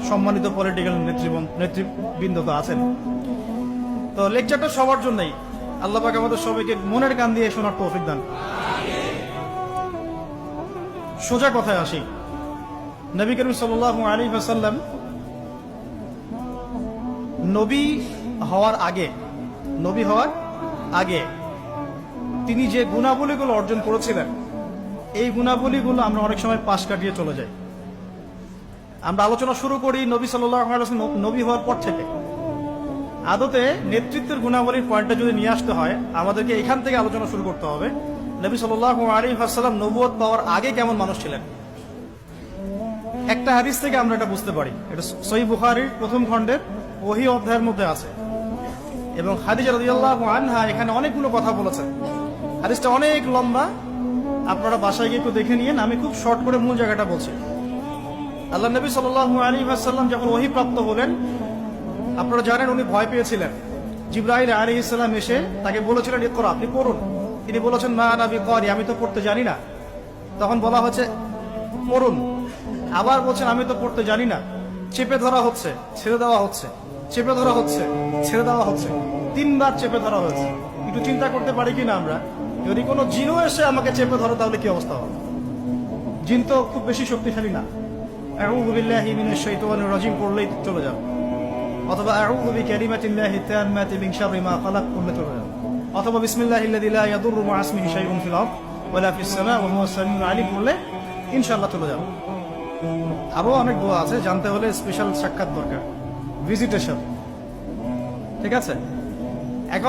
সম্মানিত পলিটিক্যাল নেতৃবৃন্দ তো আছেন। তো লেকচারটা সবার জন্যই, আল্লাহ পাক আমাদের সবাইকে মনের কান দিয়ে শোনার তৌফিক দান। সোজা কথায় আসি, নবী করিম সাল্লাল্লাহু আলাইহি ওয়াসাল্লাম নবী হওয়ার আগে তিনি যে গুণাবলীগুলো অর্জন করেছিলেন, এই গুণাবলীগুলো আমরা অনেক সময় পাশ কাটিয়ে চলে যাই। আমরা আলোচনা শুরু করি নবী সাল্লাল্লাহু আলাইহি ওয়াসাল্লাম নবী হওয়ার পর থেকে। আদতে নেতৃত্বের গুণাবলীর পয়েন্টটা যদি নিয়ে আসতে হয়, আমাদেরকে এখান থেকে আলোচনা শুরু করতে হবে। নবী সাল্লাল্লাহু আলাইহি ওয়াসাল্লাম নবুয়ত পাওয়ার আগে কেমন মানুষ ছিলেন। একটা হাদিস থেকে আমরা এটা বুঝতে পারি, এটা সহিহ বুখারীর প্রথম খণ্ডের ওহী অধ্যায়ের মধ্যে আছে, এবং খাদিজা রাদিয়াল্লাহু আনহা এখানে অনেকগুলো কথা বলেছেন। হাদিসটা অনেক লম্বা, আপনারা বাসায় গিয়ে একটু দেখে নিয়েন। আমি খুব শর্ট করে মূল জায়গাটা বলছি। আল্লাহ নবী সাল্লাল্লাহু আলাইহি ওয়াসাল্লাম যখন ওহী প্রাপ্ত হলেন, আপনারা জানেন উনি ভয় পেয়েছিলেন। জিবরাইল আলাইহিস সালাম এসে তাকে বলেছিলেন, ইকরা, আপনি পড়ুন। তিনি বলেছেন, মা আনা বিকারি, আমি তো পড়তে জানি না। তখন বলা হচ্ছে পড়ুন, আবার বলছেন আমি তো পড়তে জানি না। চেপে ধরা হচ্ছে, ছেড়ে দেওয়া হচ্ছে, চেপে ধরা হচ্ছে, ছেড়ে দেওয়া হচ্ছে, 3 বার চেপে ধরা হয়েছে। একটু চিন্তা করতে পারি কিনা আমরা, যদি কোনো জিনও এসে আমাকে চেপে ধরো তাহলে কি অবস্থা হবে? জিন তো খুব বেশি শক্তিশালী না। আউযু বিল্লাহি মিনাশ শাইতানির রাজিম পড়লেই চলে যাবে, অথবা আউযু বিকালিমাতিল্লাহি তাম্মাতি মিন শাররি মা খালাক পড়লে চলে যাবে, অথবা বিসমিল্লাহিল্লাযী লা ইয়াদুররু মা ইসমিহি শাইউন ফিল আরদ ওয়ালা ফিস সামা ওয়া হুয়াস সামিউল আলিম পড়লে ইনশাআল্লাহ চলে যাবে। আরো অনেক দোয়া আছে, জানতে হলে স্পেশাল সাক্ষাৎ দরকার, ভিজিটেশন। ঠিক আছে?